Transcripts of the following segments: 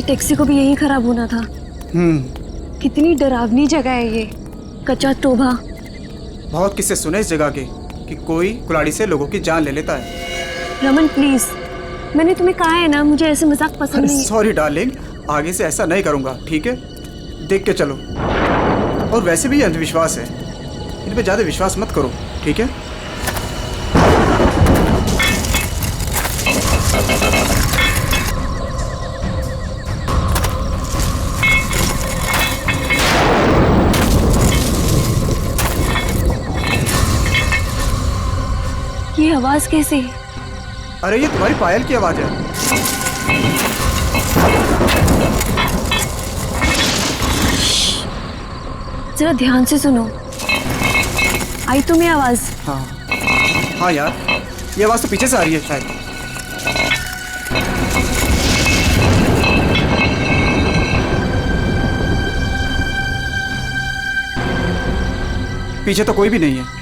Taxi को भी यही खराब होना था। कितनी डरावनी जगह है ये, कच्चा टोभा। बहुत किस्से सुने इस जगह के कि कोई कुल्हाड़ी से लोगों की जान ले लेता है। रमन प्लीज, मैंने तुम्हें कहा है ना, मुझे ऐसे मजाक पसंद नहीं है। सॉरी डार्लिंग, आगे से ऐसा नहीं करूंगा, ठीक है? देख के चलो। और वैसे भी ये अंधविश्वास है, इन पे ज्यादा विश्वास मत करो, ठीक है? ये आवाज कैसे? अरे ये तुम्हारी पायल की आवाज है। जरा ध्यान से सुनो, आई तुम्हें आवाज? हाँ यार, ये आवाज तो पीछे से आ रही है शायद। पीछे तो कोई भी नहीं है।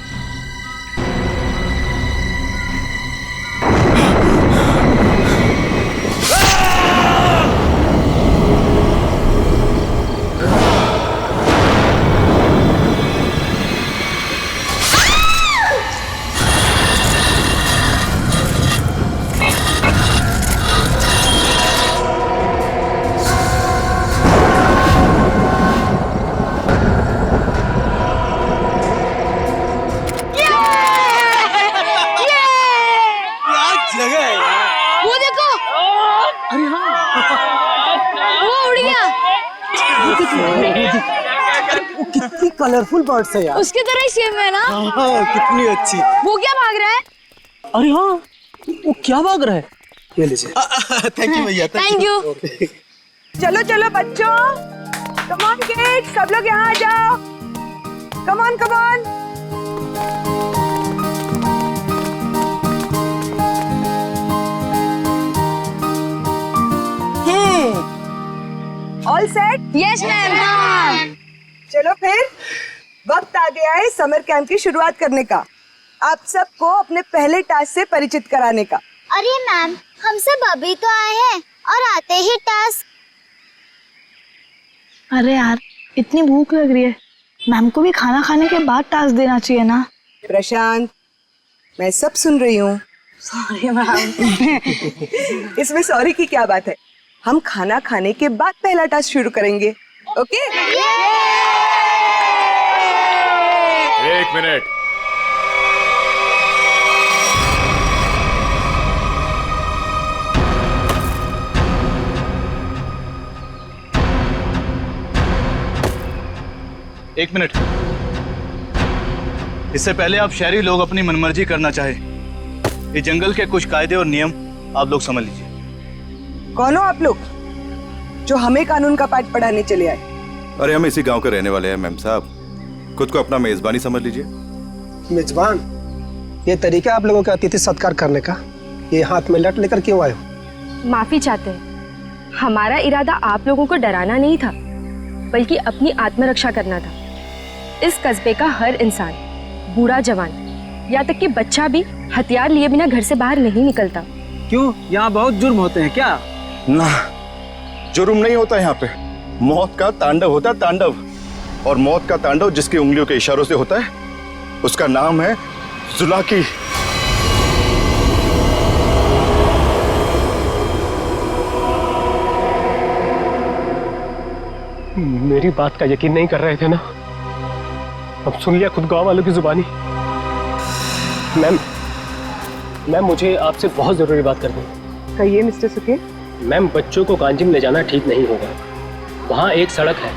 कितनी कलरफुल बर्ड्स है यार। उसकी तरह ही सेम है ना? हाँ, कितनी अच्छी। वो क्या भाग रहा है? अरे हाँ, वो क्या भाग रहा है? ये लीजिए। थैंक यू भैया। Thank you. चलो चलो बच्चों, कम ऑन किड्स, सब लोग यहाँ आ जाओ। Come on come on. All set? Yes ma'am. चलो फिर वक्त आ गया है समर कैंप की शुरुआत करने का। आप सबको अपने पहले टास्क से परिचित कराने का। अरे मैम, हम सब अभी तो आए हैं और आते ही टास्क। अरे यार, इतनी भूख लग रही है, मैम को भी खाना खाने के बाद टास्क देना चाहिए ना। प्रशांत, मैं सब सुन रही हूँ। Sorry ma'am. इसमें सॉरी की क्या बात है? हम खाना खाने के बाद पहला टास्क शुरू करेंगे, ओके? एक मिनट। एक मिनट। इससे पहले आप शहरी लोग अपनी मनमर्जी करना चाहे, ये जंगल के कुछ कायदे और नियम आप लोग समझ लीजिए। कौन हो आप लोग जो हमें कानून का पाठ पढ़ाने चले आए? अरे हम इसी गांव के रहने वाले हैं मैम साहब, खुद को अपना मेजबानी समझ लीजिए। मेजबान? ये तरीका आप लोगों का अतिथि सत्कार करने का, ये हाथ में लट लेकर क्यों आए हो? माफी चाहते हैं, हमारा इरादा आप लोगों को डराना नहीं था, बल्कि अपनी आत्मरक्षा करना था। इस कस्बे का हर इंसान, बूढ़ा जवान, यहाँ तक कि बच्चा भी हथियार लिए बिना घर से बाहर नहीं निकलता। क्यों, यहाँ बहुत जुर्म होते हैं क्या? ना, जुर्म नहीं होता यहाँ पे, मौत का तांडव होता है, तांडव। और मौत का तांडव जिसकी उंगलियों के इशारों से होता है, उसका नाम है जुलाकी। मेरी बात का यकीन नहीं कर रहे थे ना? अब सुन लिया खुद गांव वालों की जुबानी। मैम, मुझे आपसे बहुत जरूरी बात करनी है। कहिए मिस्टर सुके। मैम, बच्चों को कांजिम ले जाना ठीक नहीं होगा। वहाँ एक सड़क है,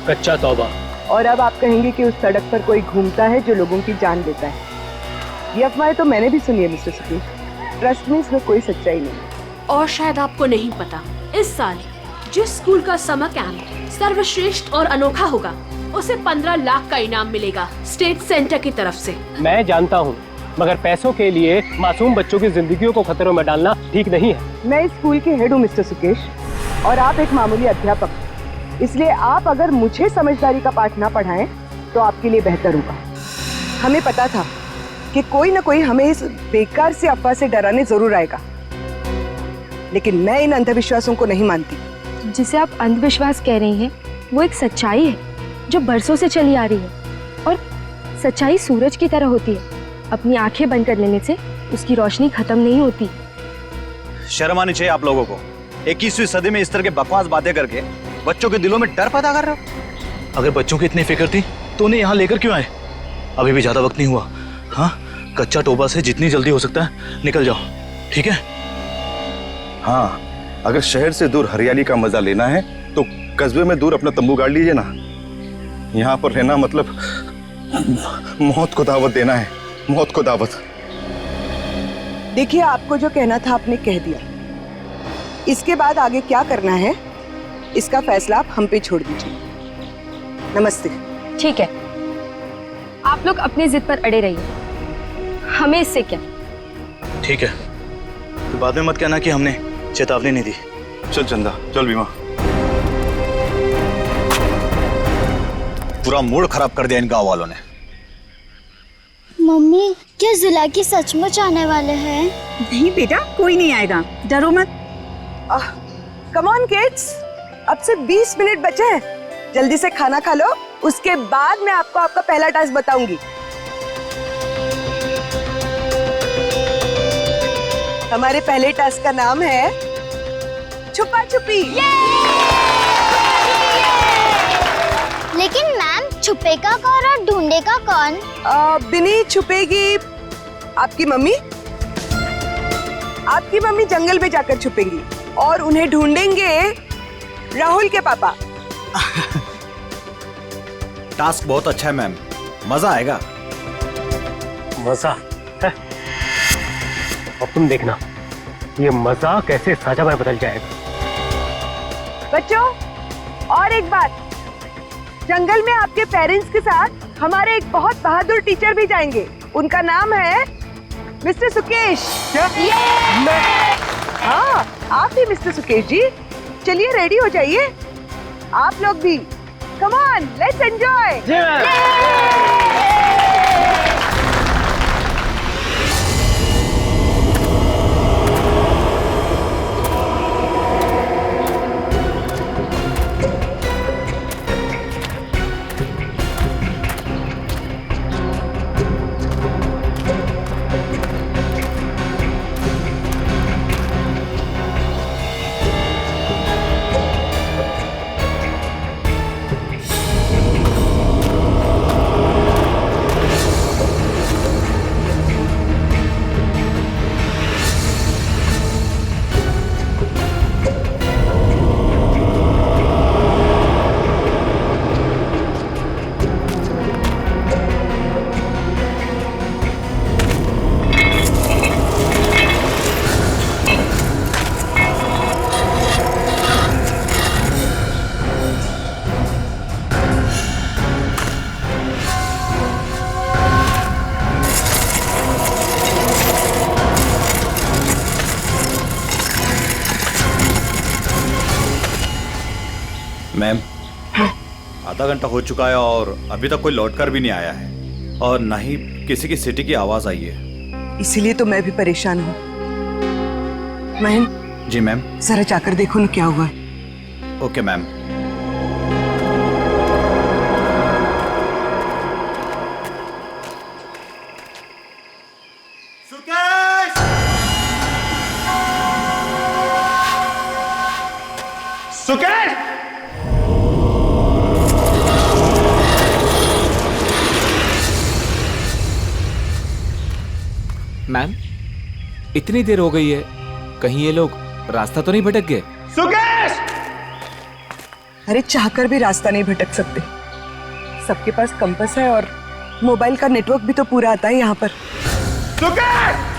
कच्चा तौबा। और अब आप कहेंगे कि उस सड़क पर कोई घूमता है जो लोगों की जान लेता है। ये अफवाहें तो मैंने भी सुनी है मिस्टर सुके। ट्रस्ट में इसमें कोई सच्चाई नहीं। और शायद आपको नहीं पता, इस साल जिस स्कूल का समर कैंप सर्वश्रेष्ठ और अनोखा होगा, उसे 15 लाख का इनाम मिलेगा स्टेट सेंटर की तरफ से। मैं जानता हूँ, मगर पैसों के लिए मासूम बच्चों की जिंदगियों को खतरों में डालना ठीक नहीं है। मैं इस स्कूल के हेड हूँ मिस्टर सुकेश, और आप एक मामूली अध्यापक, इसलिए आप अगर मुझे समझदारी का पाठ ना पढ़ाएं तो आपके लिए बेहतर होगा। हमें पता था कि कोई ना कोई हमें इस बेकार से अफवाह से डराने जरूर आएगा, लेकिन मैं इन अंधविश्वासों को नहीं मानती। जिसे आप अंधविश्वास कह रही हैं वो एक सच्चाई है जो बरसों से चली आ रही है। और सच्चाई सूरज की तरह होती है, अपनी आंखें बंद कर लेने से उसकी रोशनी खत्म नहीं होती। शर्म आनी चाहिए आप लोगों को। 21वीं सदी में इस तरह के बकवास बातें करके बच्चों के दिलों में डर पैदा कर रहे हो। अगर बच्चों की इतनी फिक्र थी तो उन्हें यहाँ लेकर क्यों आए? अभी भी ज्यादा वक्त नहीं हुआ। हाँ, कच्चा टोबा से जितनी जल्दी हो सकता है निकल जाओ, ठीक है? हाँ, अगर शहर से दूर हरियाली का मजा लेना है तो कस्बे में दूर अपना तंबू गाड़ लीजिए ना। यहाँ पर रहना मतलब मौत को दावत देना है, मौत को दावत। देखिए, आपको जो कहना था आपने कह दिया। इसके बाद आगे क्या करना है इसका फैसला आप हम पे छोड़ दीजिए। नमस्ते। ठीक है, आप लोग अपनी जिद पर अड़े रहिए, हमें इससे क्या। ठीक है, तो बाद में मत कहना कि हमने चेतावनी नहीं दी। चल चंदा, चल बीमा। पूरा मूड खराब कर दिया इन गांव वालों ने। मम्मी, क्या जुलाकी सचमुच आने वाले हैं? नहीं बेटा, कोई नहीं आएगा, डरो मत। कम ऑन किड्स, अब से 20 मिनट बचे हैं। जल्दी से खाना खा लो, उसके बाद मैं आपको आपका पहला टास्क बताऊंगी। हमारे पहले टास्क का नाम है छुपा छुपी। लेकिन मैम, छुपेगा कौन और ढूंढेगा कौन? बिनी छुपेगी आपकी मम्मी। आपकी मम्मी जंगल में जाकर छुपेंगी और उन्हें ढूंढेंगे राहुल के पापा। टास्क बहुत अच्छा है मैम, मजा आएगा। मजा है? अब तुम देखना, ये मजा कैसे सजा में बदल जाएगा। बच्चों, और एक बात, जंगल में आपके पेरेंट्स के साथ हमारे एक बहुत बहादुर टीचर भी जाएंगे। उनका नाम है मिस्टर सुकेश। क्या? हाँ, आप भी मिस्टर सुकेश जी। चलिए रेडी हो जाइए, आप लोग भी। Come on, let's enjoy. Ma'am, आधा घंटा हो चुका है और अभी तक कोई लौटकर भी नहीं आया है और न ही किसी की सिटी की आवाज आई है। इसीलिए तो मैं भी परेशान हूँ। महन जी मैम। जरा जाकर देखो ना क्या हुआ है। Okay ma'am. सुकेश! मैम, इतनी देर हो गई है, कहीं ये लोग रास्ता तो नहीं भटक गए? सुकेश! अरे चाहकर भी रास्ता नहीं भटक सकते। सबके पास कंपास है और मोबाइल का नेटवर्क भी तो पूरा आता है यहाँ पर। सुकेश!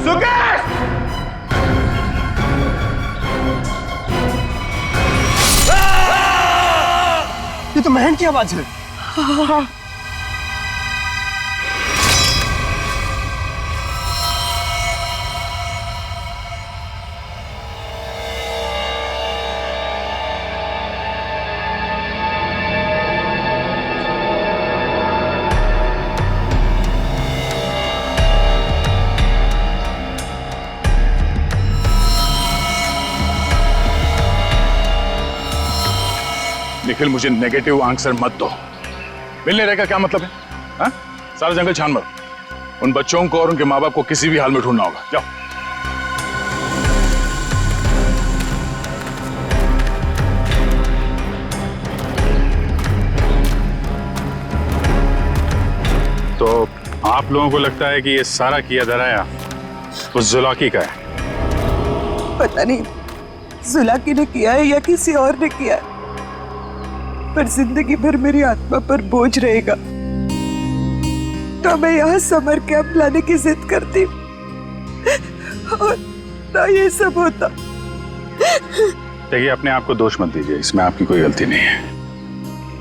सुकेश! ये तो महन की आवाज है। निखिल, मुझे नेगेटिव आंसर मत दो। मिलने रहकर क्या मतलब है? हाँ? सारा जंगल छान मारो। उन बच्चों को और उनके माँ बाप को किसी भी हाल में ढूंढना होगा। जाओ। तो आप लोगों को लगता है कि ये सारा किया धराया उस जुलाकी का है? पता नहीं जुलाकी ने किया है या किसी और ने किया है, पर जिंदगी भर मेरी आत्मा पर बोझ रहेगा। तो मैं यहाँ समर कैंप लाने की जिद करती और ना ये सब होता। देखिए, अपने आप को दोष मत दीजिए, इसमें आपकी कोई गलती नहीं है।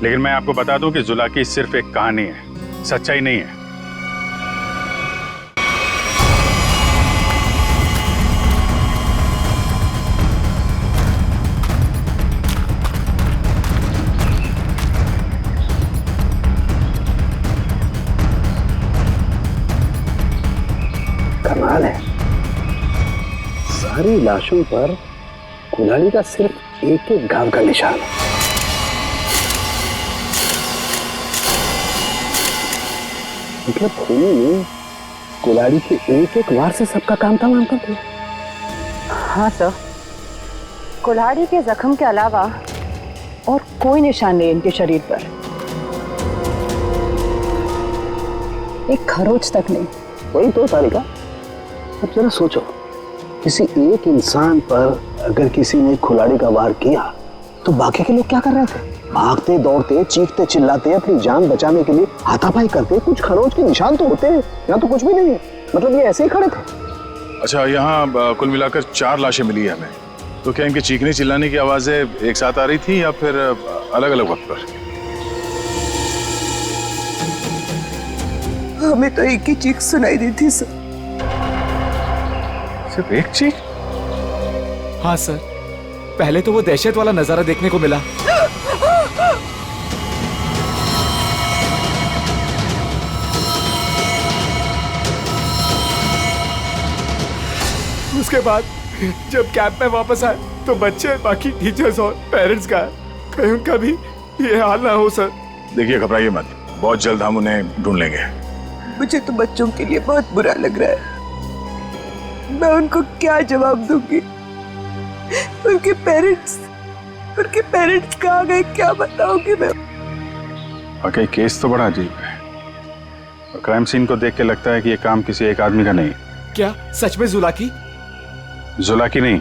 लेकिन मैं आपको बता दूं कि जुलाकी सिर्फ एक कहानी है, सच्चाई नहीं है। कमाल है, सारी लाशों पर कुल्हाड़ी का सिर्फ एक एक घाव का निशान है। मतलब खूनी ने कुल्हाड़ी के एक एक वार से सबका काम तमाम कर दिया। हाँ सर, कुल्हाड़ी के जख्म के अलावा और कोई निशान नहीं इनके शरीर पर, एक खरोच तक नहीं। वही तो सारिका, अब जरा सोचो, किसी एक इंसान पर अगर किसी ने कुल्हाड़ी का वार किया तो बाकी के लोग क्या कर रहे थे? भागते दौड़ते, चीखते चिल्लाते, अपनी जान बचाने के लिए हाथापाई करते। कुछ खरोच के निशान तो होते हैं, यहाँ तो कुछ भी नहीं है। मतलब ये ऐसे ही खड़े थे। अच्छा, यहाँ कुल मिलाकर 4 लाशें मिली है हमें। तो क्या इनके चीखने चिल्लाने की आवाजें एक साथ आ रही थी या फिर अलग अलग वक्त पर? हमें तो एक ही चीख सुनाई दी थी सर। सिर्फ एक चीख? हाँ सर, पहले तो वो दहशत वाला नजारा देखने को मिला। उसके बाद जब कैंप में वापस आए तो बच्चे, बाकी टीचर्स और पेरेंट्स का कहीं उनका भी ये हाल ना हो सर। देखिए, घबराइए मत, बहुत जल्द हम उन्हें ढूंढ लेंगे। मुझे तो बच्चों के लिए बहुत बुरा लग रहा है। मैं उनको क्या जवाब दूंगी? उनके पेरेंट्स कहाँ गए, क्या बताऊंगी मैं? वाकई केस तो बड़ा अजीब है। और क्राइम सीन को देख के लगता है कि ये काम किसी एक आदमी का नहीं। क्या सच में जुलाकी? जुलाकी नहीं,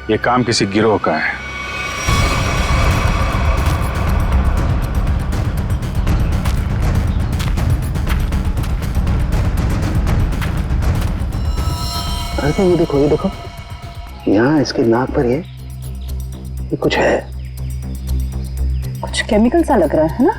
ये काम किसी गिरोह का है। अरे ये देखो, यहाँ इसके नाक पर ये कुछ है, कुछ केमिकल सा लग रहा है ना?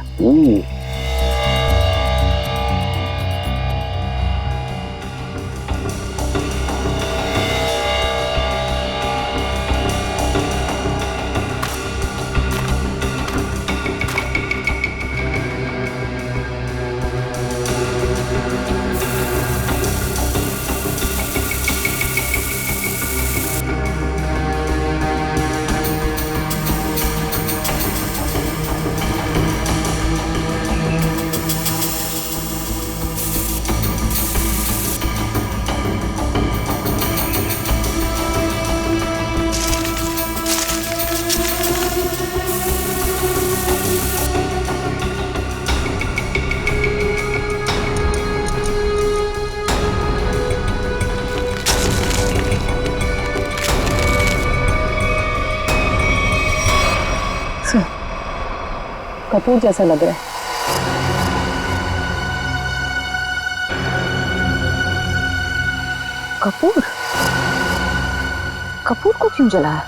कपूर जैसा लग रहा है। कपूर? कपूर को क्यों जलाया?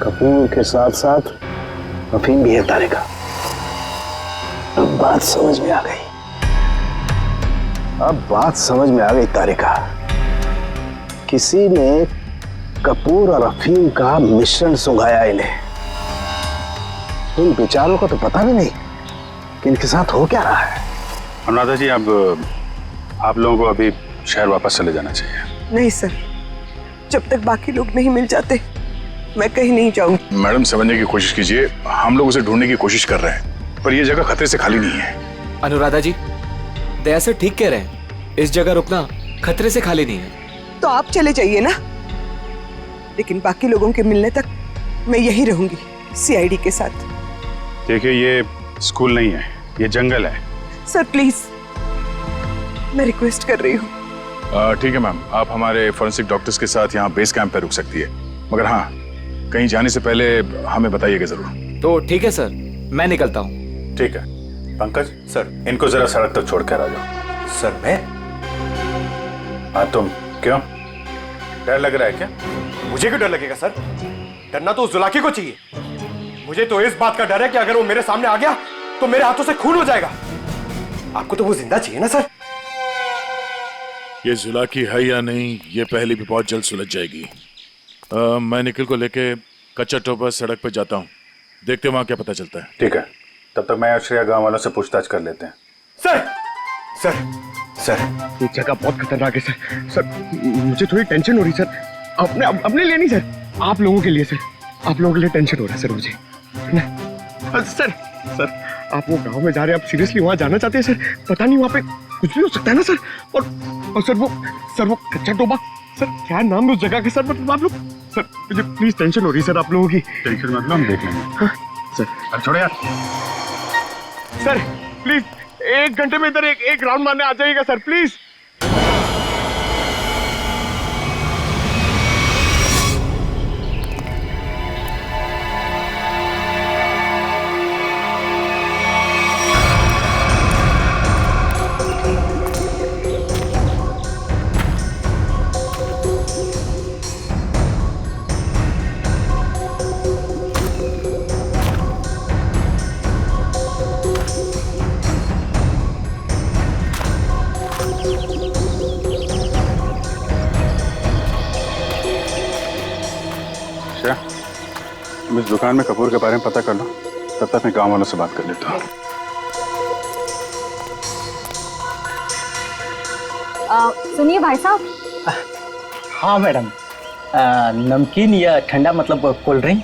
कपूर के साथ साथ अफीम भी है तारिका। अब बात समझ में आ गई तारिका। किसी ने कपूर और अफीम का मिश्रण सुंघाया इन्हें। इन बेचारों को तो पता भी नहीं कि इनके साथ हो क्या रहा है। अनुराधा जी, आप लोगों को अभी शहर वापस चले जाना चाहिए। नहीं सर, जब तक बाकी लोग नहीं मिल जाते मैं कहीं नहीं जाऊंगी। मैडम समझने की कोशिश कीजिए, हम लोग उसे ढूंढने की कोशिश कर रहे हैं, पर यह जगह खतरे से खाली नहीं है। अनुराधा जी, दया सर ठीक कह रहे हैं, इस जगह रुकना खतरे से खाली नहीं है। तो आप चले जाइए ना, लेकिन बाकी लोगों के मिलने तक मैं यहीं रहूंगी सीआईडी के साथ। देखिए, ये स्कूल नहीं है, ये जंगल है। सर प्लीज, मैं रिक्वेस्ट कर रही हूँ। ठीक है मैम, आप हमारे फॉरेंसिक डॉक्टर्स के साथ यहाँ बेस कैंप पे रुक सकती है, मगर हाँ, कहीं जाने से पहले हमें बताइएगा जरूर। तो ठीक है सर, मैं निकलता हूँ। ठीक है। पंकज सर, इनको जरा सड़क तक छोड़ कर आ जाओ। सर मैं? हाँ तुम, क्यों डर लग रहा है क्या? मुझे क्यों डर लगेगा सर? डरना तो उस जुलाकी को चाहिए। मुझे तो इस बात का डर है कि अगर वो मेरे सामने आ गया तो मेरे हाथों से खून हो जाएगा। आपको तो वो जिंदा चाहिए ना सर? ये जुलाकी है या नहीं, ये पहले भी बहुत जल्द सुलझ जाएगी। मैं निखिल को लेके कच्चा टोपा सड़क पे जाता हूँ, देखते वहां क्या पता चलता है। ठीक है, तब तक मैं आश्रया गांव वालों से पूछताछ कर लेते हैं। सर सर सर, ये जगह बहुत खतरनाक है सर। सर मुझे थोड़ी टेंशन हो रही सर, अपने लिए नहीं सर, आप लोगों के लिए सर। आप लोगों के लिए टेंशन हो रहा है सर मुझे। सर सर, आप वो गांव में जा रहे हैं, आप सीरियसली वहां जाना चाहते हैं सर? पता नहीं वहां पे कुछ भी हो सकता है ना सर। और सर वो कच्चा टोबा, सर क्या नाम है उस जगह के सर? मतलब आप लोग सर, मुझे प्लीज टेंशन हो रही है सर आप लोगों की। टेंशन मतलब हम देख लेंगे। हाँ सर। अब छोड़ो यार। सर प्लीज 1 घंटे में इधर एक राउंड मारने आ जाइएगा सर प्लीज। इस दुकान में कपूर के बारे में पता कर लो, तब तक मैं गांव वालों से बात कर लेता हूँ। सुनिए भाई साहब। हाँ मैडम, नमकीन या ठंडा मतलब कोल्ड ड्रिंक?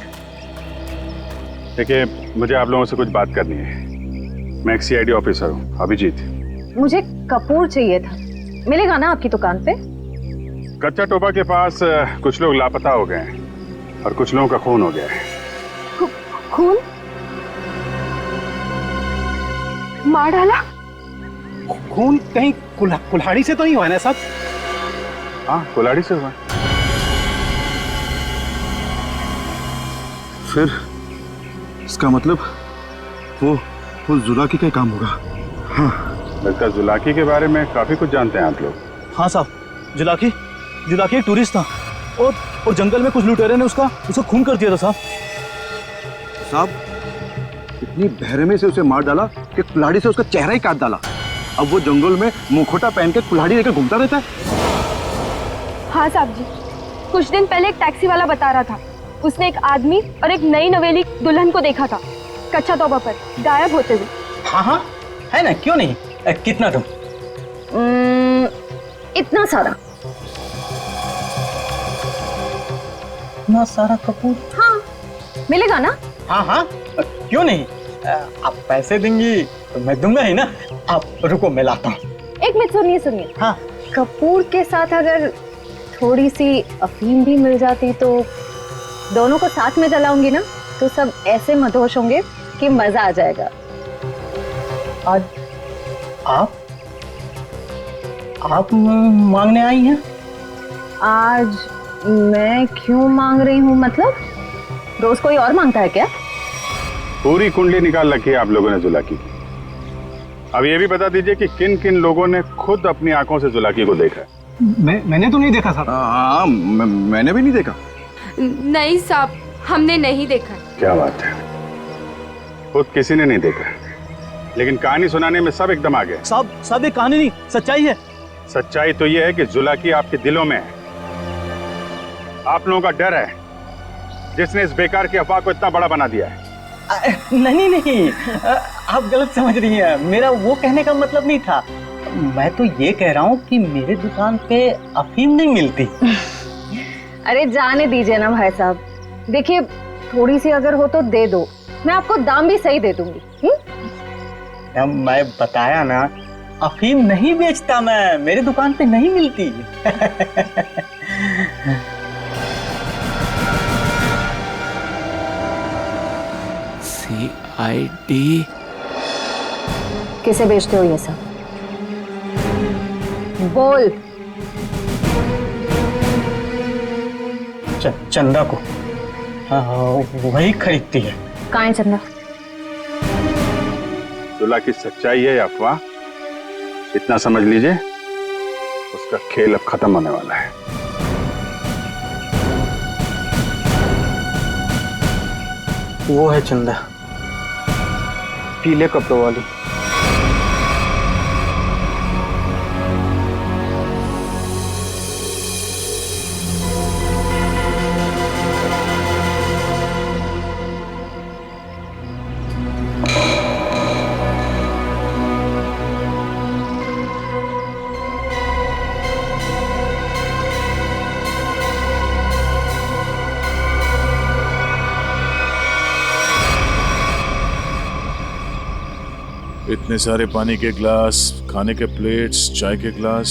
देखिए, मुझे आप लोगों से कुछ बात करनी है। मैं एक सीआईडी ऑफिसर हूँ, अभिजीत। मुझे कपूर चाहिए था, मिलेगा ना आपकी दुकान पे? कच्चा टोपा के पास कुछ लोग लापता हो गए हैं और कुछ लोगों का खून हो गया है। खून? मार डाला? खून कहीं कुल्हाड़ी से तो नहीं हुआ ना साहब? हाँ, कुल्हाड़ी से हुआ। फिर इसका मतलब वो जुलाकी का काम होगा। हाँ, लगता है जुलाकी के बारे में काफी कुछ जानते हैं आप लोग। हाँ साहब, जुलाकी एक टूरिस्ट था और जंगल में कुछ लुटेरे ने उसका खून कर दिया था साहब। इतनी बहरमी से उसे मार डाला कि कुल्हाड़ी से उसका चेहरा ही काट डाला। अब वो जंगल में मुखौटा पहन के कुल्हाड़ी लेकर घूमता रहता है। हाँ साहब जी, कुछ दिन पहले एक टैक्सी वाला बता रहा था, उसने एक आदमी और एक नई नवेली दुल्हन को देखा था कच्चा तोबा पर गायब होते हुए। हाँ है ना, क्यों नहीं? कितना तुम? इतना सारा। इतना सारा कपूर? हाँ, मिलेगा ना? हाँ, क्यों नहीं? आप पैसे देंगी तो मैं दूंगा ही ना। आप रुको, मैं लाता हूँ। एक मिनट, सुनिए। हाँ, कपूर के साथ अगर थोड़ी सी अफीम भी मिल जाती तो दोनों को साथ में जलाऊंगी ना, तो सब ऐसे मदहोश होंगे कि मजा आ जाएगा। आज आप मांगने आई हैं? आज मैं क्यों मांग रही हूँ? मतलब रोज कोई और मांगता है क्या? पूरी कुंडली निकाल रखी है आप लोगों ने जुलाकी की। अब ये भी बता दीजिए कि किन किन लोगों ने खुद अपनी आंखों से जुलाकी को देखा है? मैंने तो नहीं देखा साहब। हाँ, मैंने भी नहीं देखा। नहीं साहब, हमने नहीं देखा। क्या बात है, खुद किसी ने नहीं देखा, लेकिन कहानी सुनाने में सब एकदम आ गए। साहब ये कहानी नहीं, सच्चाई है। सच्चाई तो ये है कि जुलाकी आपके दिलों में है। आप लोगों का डर है जिसने इस बेकार की अफवाह को इतना बड़ा बना दिया है। नहीं, आप गलत समझ रही हैं। मेरा वो कहने का मतलब नहीं था। मैं तो ये कह रहा हूँ कि मेरे दुकान पे अफीम नहीं मिलती। अरे जाने दीजिए ना भाई साहब, देखिए, थोड़ी सी अगर हो तो दे दो, मैं आपको दाम भी सही दे दूंगी। मैं बताया ना, अफीम नहीं बेचता मैं, मेरे दुकान पे नहीं मिलती। CID किसे बेचते हो ये सब? बोल। चंदा को। हाँ, वही खरीदती है। कहाँ है चंदा? जुला की सच्चाई है या अफवाह, इतना समझ लीजिए, उसका खेल अब खत्म होने वाला है। वो है चंदा, पीले कपड़ों वाली। इतने सारे पानी के ग्लास, खाने के प्लेट्स, चाय के ग्लास,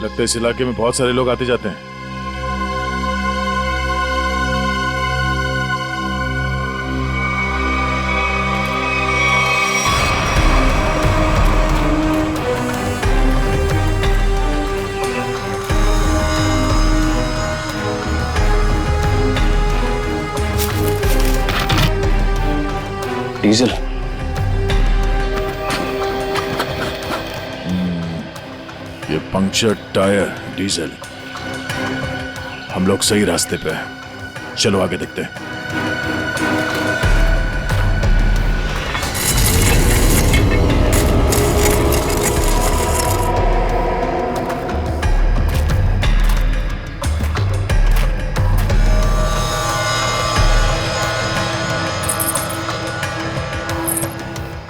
लगता है इस इलाके में बहुत सारे लोग आते जाते हैं। डीजल। ये पंक्चर टायर, डीजल। हम लोग सही रास्ते पे हैं, चलो आगे देखते हैं।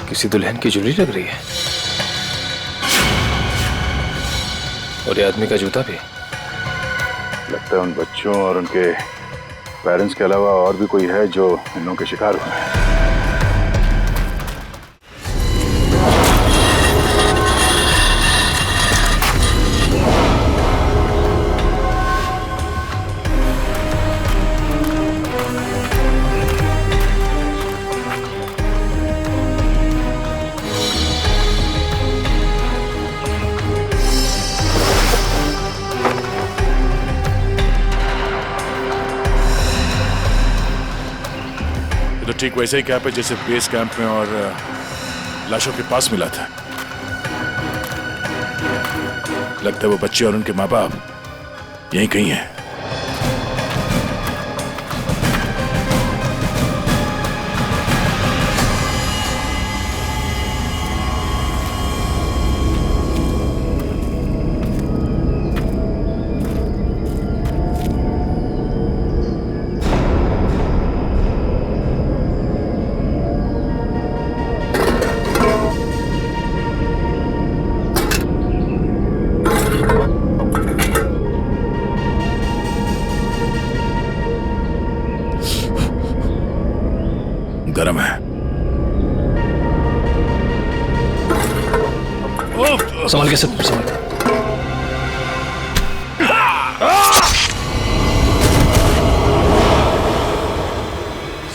किसी दुल्हन की ज्वेलरी लग रही है, और ये आदमी का जूता भी। लगता है उन बच्चों और उनके पेरेंट्स के अलावा और भी कोई है जो इन लोगों के शिकार हुए हैं। तो ठीक वैसे ही कैंप है जैसे बेस कैंप में और लाशों के पास मिला था। लगता है वो बच्चे और उनके माँ बाप यहीं कहीं हैं। गरम है। संभाल के सब संभाल।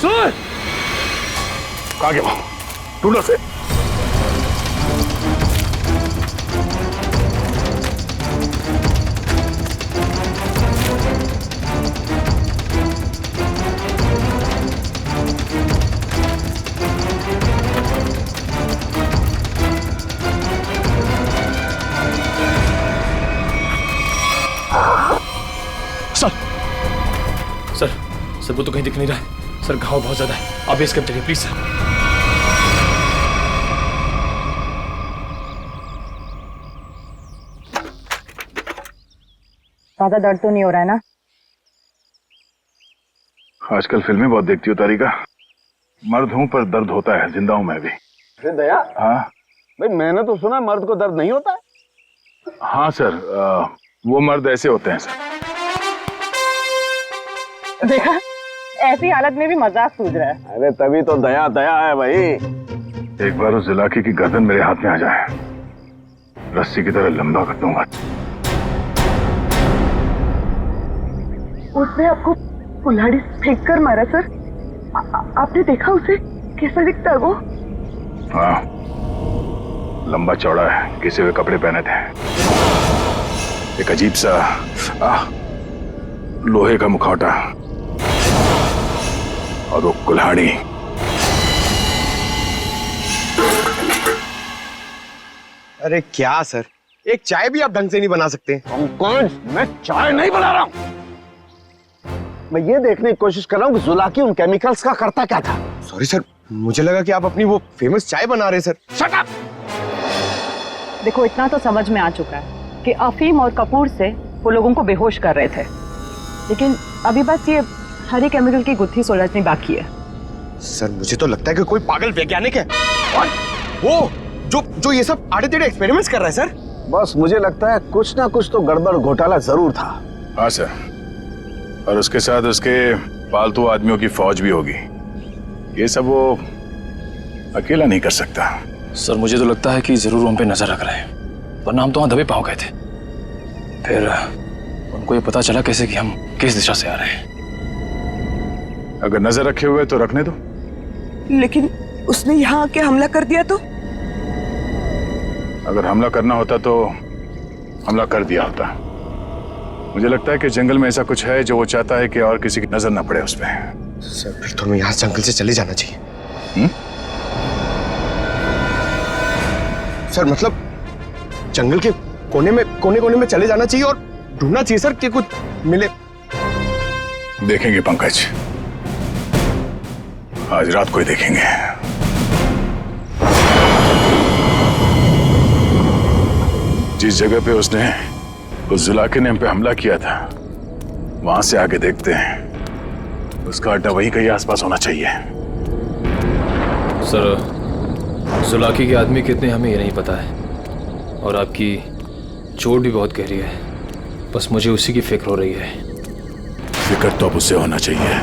सर कहाँ गया? ढूंढो से। सर वो तो कहीं दिख नहीं रहा है सर, घाव बहुत ज्यादा है, आप बेस कैंप चलिए प्लीज सर। ज्यादा दर्द तो नहीं हो रहा है ना? आजकल फिल्में बहुत देखती हो तारिका। मर्द हूं पर दर्द होता है, जिंदा हूं मैं भी। अरे दया, हाँ भाई मैंने तो सुना मर्द को दर्द नहीं होता है। हाँ सर, वो मर्द ऐसे होते हैं सर। देखा, ऐसी हालत में भी मजाक सूझ रहा है। अरे तभी तो दया दया है भाई। एक बार उस जुलाकी की गर्दन मेरे हाथ में आ जाए, रस्सी की तरह लंबा कर दूंगा। उसने आपको कुल्हाड़ी फेंक कर मारा सर? आपने देखा उसे? कैसा दिखता है वो? हाँ, लंबा चौड़ा है, घिसे हुए कपड़े पहने थे, एक अजीब सा लोहे का मुखौटा और वो कुल्हाड़ी। अरे क्या सर, एक चाय भी आप ढंग से नहीं बना सकते? कौन? मैं चाय नहीं बना रहा हूं। मैं ये देखने की कोशिश कर रहा हूं कि जुलाकी उन केमिकल्स का करता क्या था। सॉरी सर, मुझे लगा कि आप अपनी वो फेमस चाय बना रहे सर। Shut up! देखो, इतना तो समझ में आ चुका है कि अफीम और कपूर से वो लोगों को बेहोश कर रहे थे, लेकिन अभी बस ये हरी केमिकल की गुत्थी सुलझनी बाकी है। सर मुझे तो लगता है कि कोई पागल वैज्ञानिक है और वो जो ये सब आड़े टेढ़े एक्सपेरिमेंट्स कर रहा है सर। बस मुझे लगता है कुछ ना कुछ तो गड़बड़ घोटाला जरूर था। हाँ सर, और उसके साथ उसके पालतू आदमियों की फौज भी होगी। ये सब वो अकेला नहीं कर सकता। सर मुझे तो लगता है कि जरूर उन पे नजर रख रहे हैं, वरना हम तो वहां दबे पांव गए थे। फिर उनको ये पता चला कैसे कि हम किस दिशा से आ रहे हैं। अगर नजर रखे हुए तो रखने दो। लेकिन उसने यहाँ आके हमला कर दिया तो? अगर हमला करना होता तो हमला कर दिया होता। मुझे लगता है कि जंगल में ऐसा कुछ है जो वो चाहता है कि और किसी की नजर ना पड़े उस पर। सर फिर तो हमें यहाँ जंगल से चले जाना चाहिए। सर मतलब जंगल के कोने में चले जाना चाहिए और ढूंढना चाहिए सर कि कुछ मिले। देखेंगे पंकज, आज रात को ही देखेंगे। जिस जगह पे उसने उस जुलाकी ने हम पे हमला किया था, वहां से आगे देखते हैं। उसका अड्डा वहीं कहीं आसपास होना चाहिए। सर जुलाकी के आदमी कितने हमें ये नहीं पता है, और आपकी चोट भी बहुत गहरी है। बस मुझे उसी की फिक्र हो रही है। फिक्र तो अब उसे होना चाहिए,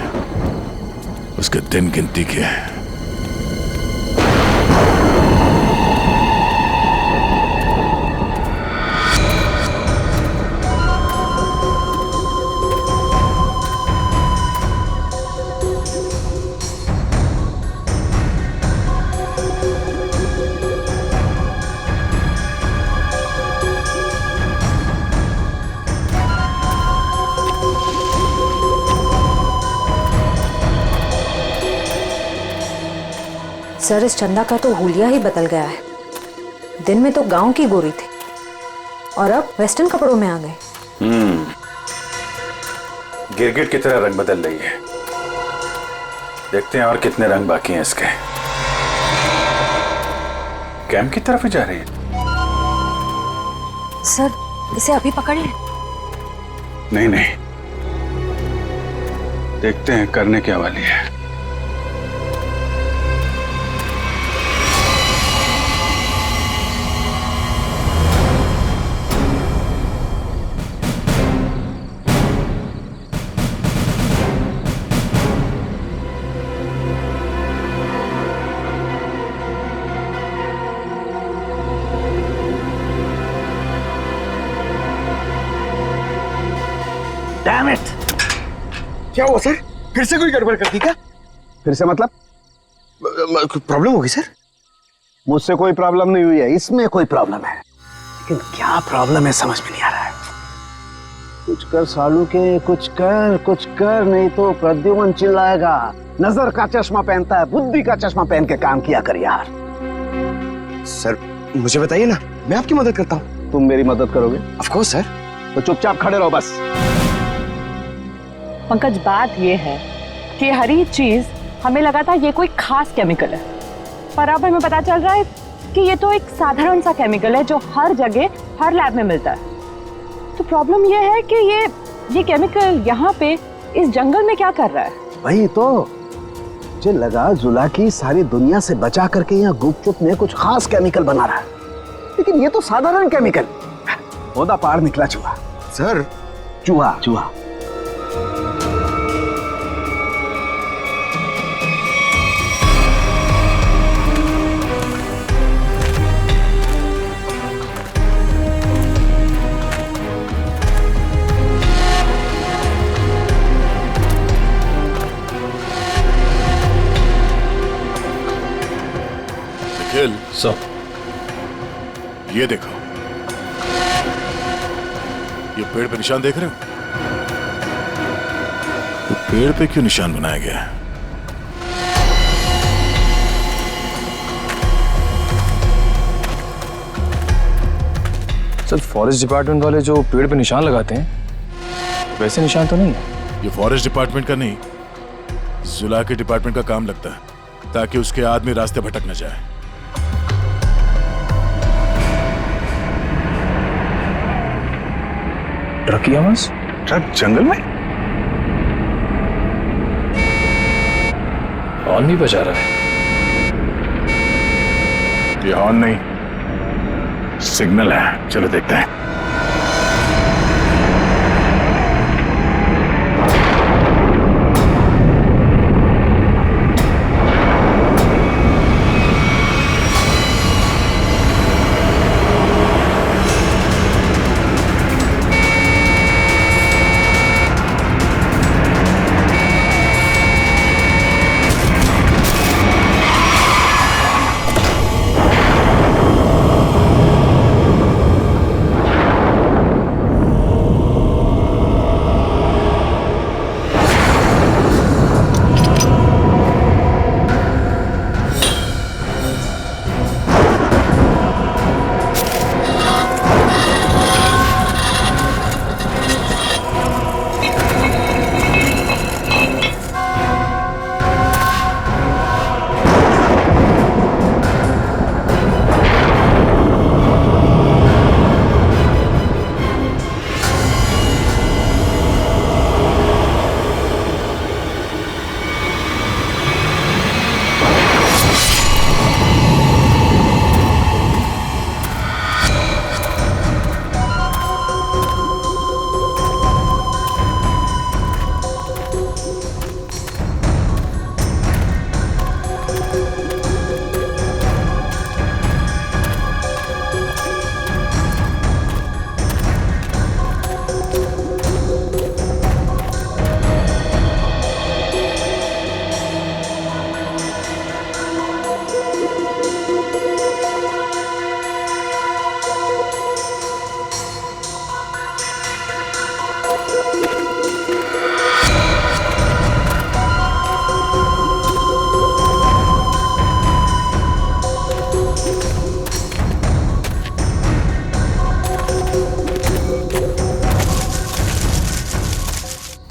उसके दिन गिनती के। सर इस चंदा का तो हुलिया ही बदल गया है। दिन में तो गांव की गोरी थी और अब वेस्टर्न कपड़ों में आ गए। गिरगिट की तरह रंग बदल रही है। देखते हैं और कितने रंग बाकी हैं इसके। कैंप की तरफ ही जा रही है। सर इसे अभी पकड़ लें? नहीं नहीं, देखते हैं करने क्या वाली है। Damn it! क्या हुआ सर? फिर से कोई गड़बड़ कर दी क्या? फिर से मतलब? प्रॉब्लम होगी सर? मुझसे कोई प्रॉब्लम नहीं हुई है, इसमें कोई प्रॉब्लम है। लेकिन क्या प्रॉब्लम है समझ में नहीं आ रहा है। कुछ कर सालू के, कुछ कर नहीं तो प्रद्युमन चिल्लाएगा। नजर का चश्मा पहनता है, बुद्धि का चश्मा पहन के काम किया कर यार। सर मुझे बताइए ना, मैं आपकी मदद करता हूँ। तुम मेरी मदद करोगे? Of course sir. तो चुपचाप खड़े रहो बस। पंकज बात ये है कि हर एक चीज हमें लगा था ये कोई खास केमिकल है, पर अब हमें पता चल रहा है कि ये तो एक साधारण सा केमिकल है जो हर जगह हर लैब में मिलता है। तो प्रॉब्लम ये है कि ये केमिकल यहाँ पे इस जंगल में क्या कर रहा है? वही तो मुझे लगा जुलाकी सारी दुनिया से बचा करके यहाँ गुपचुप में कुछ खास केमिकल बना रहा है, लेकिन ये तो साधारण केमिकल। ओदा पार निकला चूहा। सर चूहा सर, ये देखो, ये पेड़ पे निशान देख रहे हो? तो पेड़ पे क्यों निशान बनाया गया है? सर, फॉरेस्ट डिपार्टमेंट वाले जो पेड़ पे निशान लगाते हैं वैसे निशान तो नहीं है। ये फॉरेस्ट डिपार्टमेंट का नहीं, जुला के डिपार्टमेंट का काम लगता है, ताकि उसके आदमी रास्ते भटक न जाए। ट्रक की आवाज? ट्रक जंगल में? हॉर्न भी बजा रहा है। ये हॉर्न नहीं, सिग्नल है। चलो देखते हैं।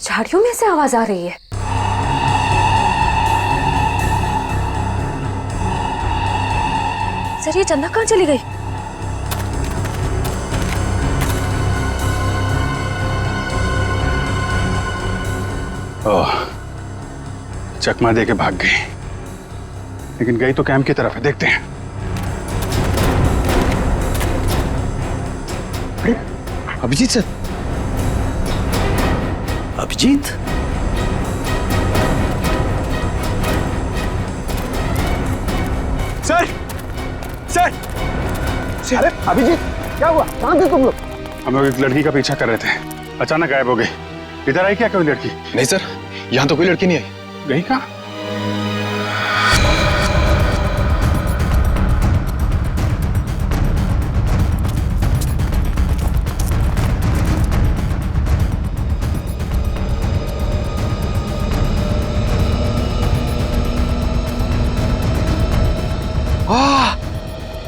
झाड़ियों में से आवाज आ रही है। सर, ये चंदा कहाँ चली गई? ओह, चकमा दे के भाग गई, लेकिन गई तो कैंप की तरफ है। देखते हैं। Abhijit sir, Abhijit, sir, sir, अरे अभिजीत, क्या हुआ? कहाँ थे तुम लोग? हम लोग एक लड़की का पीछा कर रहे थे, अचानक गायब हो गई। इधर आई क्या कोई लड़की? नहीं सर, यहाँ तो कोई लड़की नहीं आई। गई कहाँ?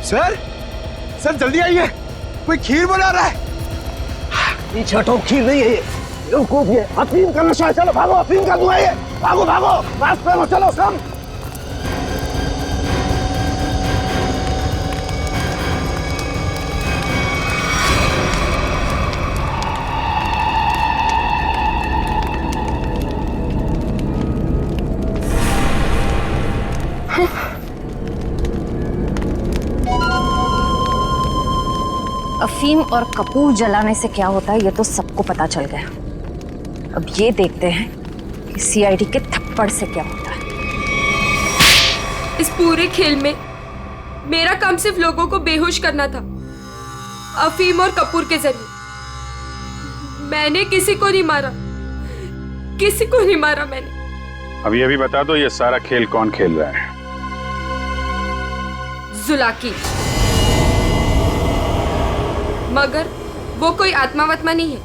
सर, सर जल्दी आइए, कोई खीर बना रहा है। पीछे हटो, खीर नहीं है ये, बेवकूफ ये अफीम का नशा है। चलो भागो, अफीम का धुआं है, भागो भागो, रास्ते में चलो सब। अफीम और कपूर जलाने से क्या होता है ये तो सबको पता चल गया। अब ये देखते हैं कि सीआईडी के थप्पड़ से क्या होता है। इस पूरे खेल में मेरा काम सिर्फ लोगों को बेहोश करना था, अफीम और कपूर के जरिए। मैंने किसी को नहीं मारा, किसी को नहीं मारा मैंने। अभी अभी बता दो, ये सारा खेल कौन खेल रहा है? जुलाकी। मगर वो कोई आत्मा वत्मा नहीं है,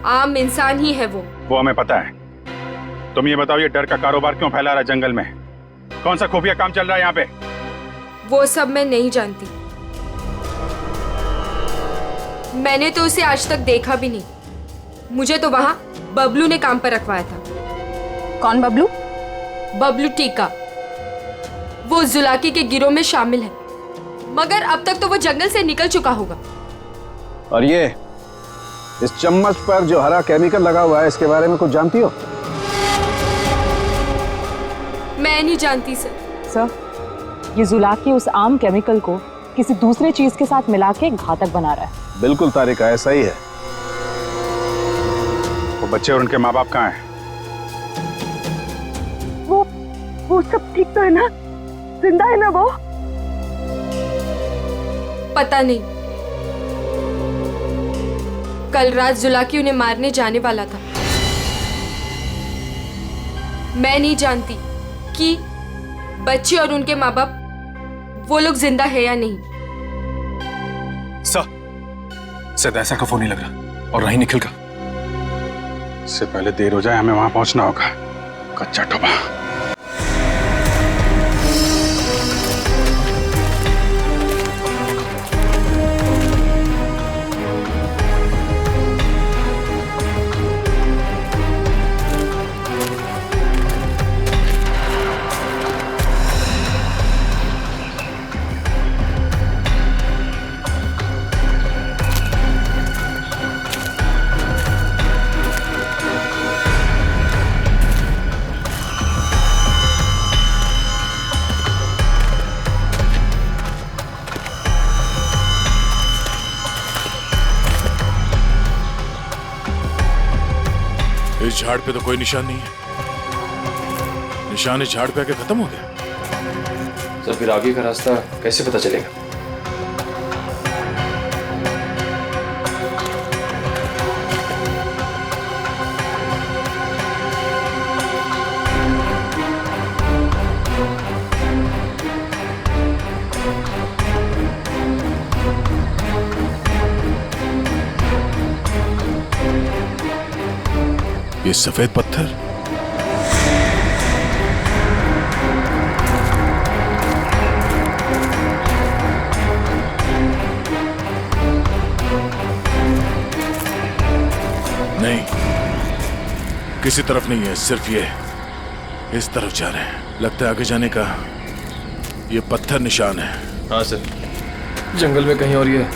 आम इंसान ही है वो हमें पता है। तुम ये बताओ, ये डर का कारोबार क्यों फैला रहा है जंगल में? कौन सा खुफिया काम चल रहा है यहाँ पे? वो सब मैं नहीं जानती। मैंने तो उसे आज तक देखा भी नहीं। मुझे तो वहां बबलू ने काम पर रखवाया था। कौन बबलू? बबलू टीका। वो जुलाकी के गिरोह में शामिल है, मगर अब तक तो वो जंगल से निकल चुका होगा। और ये इस चम्मच पर जो हरा केमिकल लगा हुआ है, इसके बारे में कुछ जानती हो? मैं नहीं जानती सर। सर, ये जुलाकी उस आम केमिकल को किसी दूसरे चीज के साथ मिला के घातक बना रहा है। बिल्कुल तारिका, ऐसा ही है। वो बच्चे और उनके माँ बाप कहाँ हैं? वो सब ठीक तो है ना? जिंदा है ना वो? पता नहीं। कल रात जुलाकी उन्हें मारने जाने वाला था। मैं नहीं जानती कि बच्चे और उनके माँ बाप वो लोग जिंदा है या नहीं। शायद ऐसा का फोन नहीं लग रहा, और नहीं निखिल का। इससे पहले देर हो जाए, हमें वहां पहुंचना होगा। कच्चा टोपा। इस झाड़ पे तो कोई निशान नहीं है। निशान इस झाड़ पे आके खत्म हो गया। सर, फिर आगे का रास्ता कैसे पता चलेगा? ये सफेद पत्थर, नहीं, किसी तरफ नहीं है, सिर्फ ये इस तरफ जा रहे हैं। लगता है आगे जाने का ये पत्थर निशान है। हाँ सर, जंगल में कहीं और ये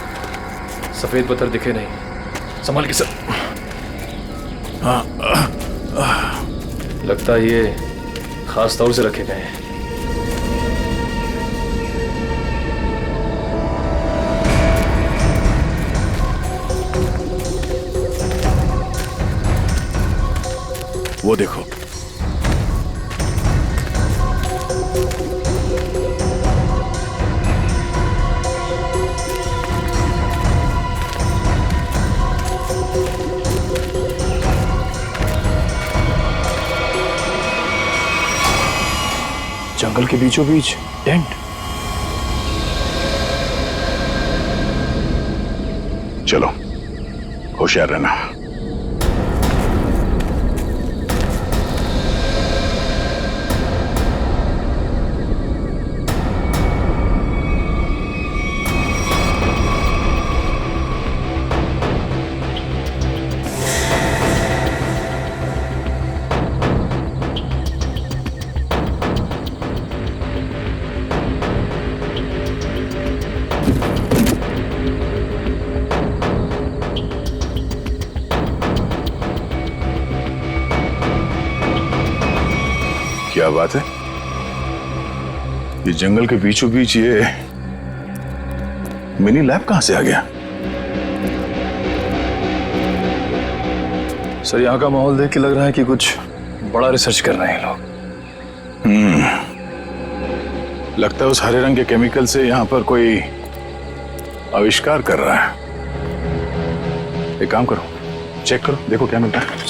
सफेद पत्थर दिखे नहीं। संभाल के सर। हाँ, लगता है ये खास तौर से रखे गए हैं। वो देखो, जंगल के बीचों बीच टेंट। चलो, होशियार रहना। क्या बात है? ये जंगल के बीचों बीच ये मिनी लैब कहां से आ गया? सर, यहाँ का माहौल देख के लग रहा है कि कुछ बड़ा रिसर्च कर रहे हैं लोग। लगता है उस हरे रंग के केमिकल से यहाँ पर कोई आविष्कार कर रहा है। एक काम करो, चेक करो, देखो क्या मिलता है।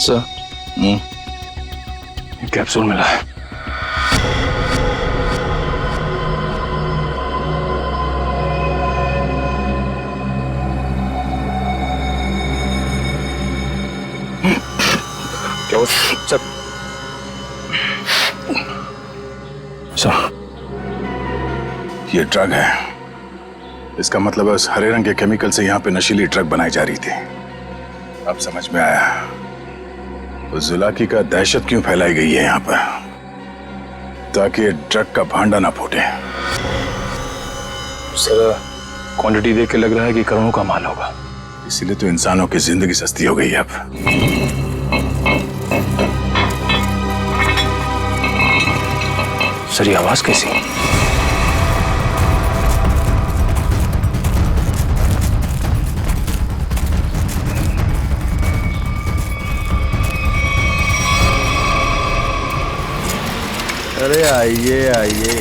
सर, कैप्सूल मिला है। क्या हो सर? सर, ये ड्रग है। इसका मतलब है उस हरे रंग के केमिकल से यहाँ पे नशीली ड्रग बनाई जा रही थी। अब समझ में आया उस जुलाकी का दहशत क्यों फैलाई गई है यहाँ पर, ताकि ये ड्रग का भांडा ना फूटे। सर, क्वांटिटी देख के लग रहा है कि करोड़ों का माल होगा। इसीलिए तो इंसानों की जिंदगी सस्ती हो गई है अब। सर, ये आवाज कैसी? अरे आइए आइए,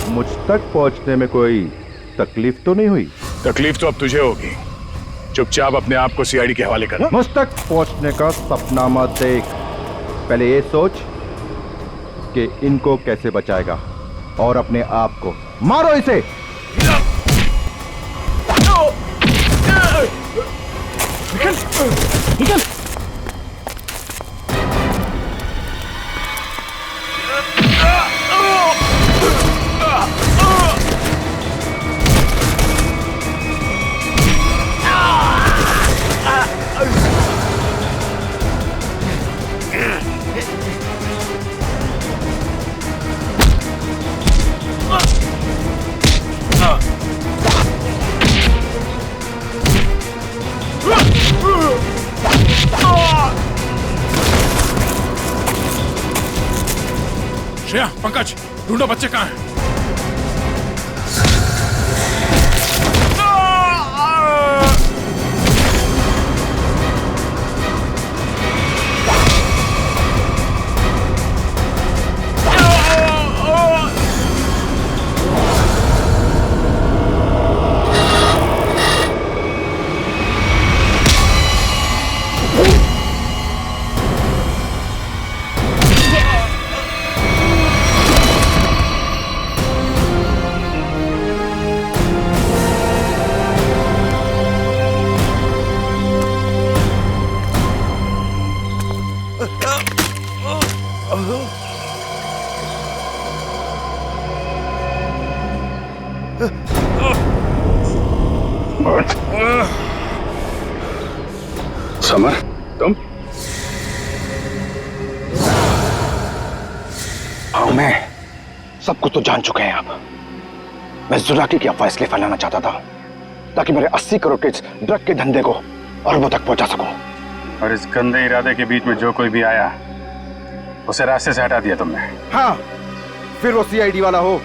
मुझ तक पहुंचने में कोई तकलीफ तो नहीं हुई? तकलीफ तो अब तुझे होगी। चुपचाप अपने आप को सीआईडी के हवाले कर। मुझ तक पहुंचने का सपना मत देख, पहले ये सोच कि इनको कैसे बचाएगा, और अपने आप को मारो इसे। निकल निकल। श्रेया, पंकज, ढूंढो बच्चे कहाँ हैं। समर, तुम? हाँ, मैं सब कुछ तो जान चुके हैं अब। मैं जुलाकी की अफवाह इसलिए फैलाना चाहता था ताकि मेरे 80 करोड़ के इस ड्रग के धंधे को अरबों तक पहुंचा सकूं। और इस गंदे इरादे के बीच में जो कोई भी आया उसे रास्ते से हटा दिया तुमने। हाँ, फिर वो सीआईडी वाला हो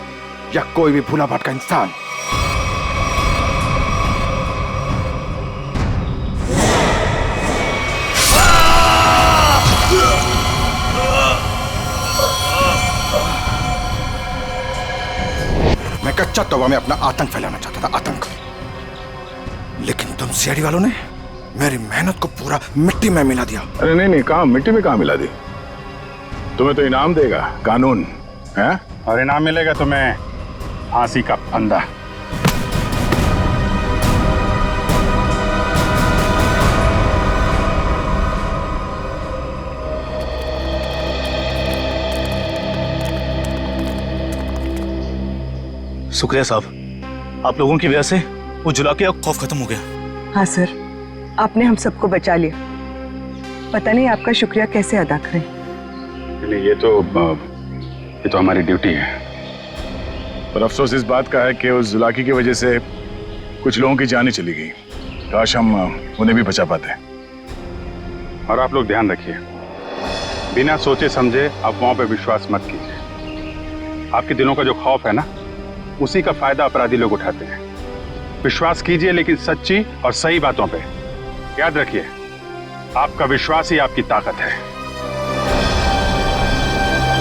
या कोई भी भूला भटका इंसान। मैं कच्चा तवा में अपना आतंक फैलाना चाहता था, आतंक। लेकिन तुम सीआईडी वालों ने मेरी मेहनत को पूरा मिट्टी में मिला दिया। अरे नहीं नहीं, कहाँ मिट्टी में कहाँ मिला दी? तुम्हें तो इनाम देगा कानून, है? और इनाम मिलेगा तुम्हें फांसी का फंदा। शुक्रिया साहब, आप लोगों की वजह से वो जुलाकी का खौफ खत्म हो गया। हाँ सर, आपने हम सबको बचा लिया। पता नहीं आपका शुक्रिया कैसे अदा करें। ये तो हमारी ड्यूटी है। पर अफसोस इस बात का है कि उस जुलाकी की वजह से कुछ लोगों की जानें चली गई। काश हम उन्हें भी बचा पाते। और आप लोग ध्यान रखिए, बिना सोचे समझे अफवाहों पे विश्वास मत कीजिए। आपके दिलों का जो खौफ है ना, उसी का फायदा अपराधी लोग उठाते हैं। विश्वास कीजिए लेकिन सच्ची और सही बातों पे। याद रखिए, आपका विश्वास ही आपकी ताकत है।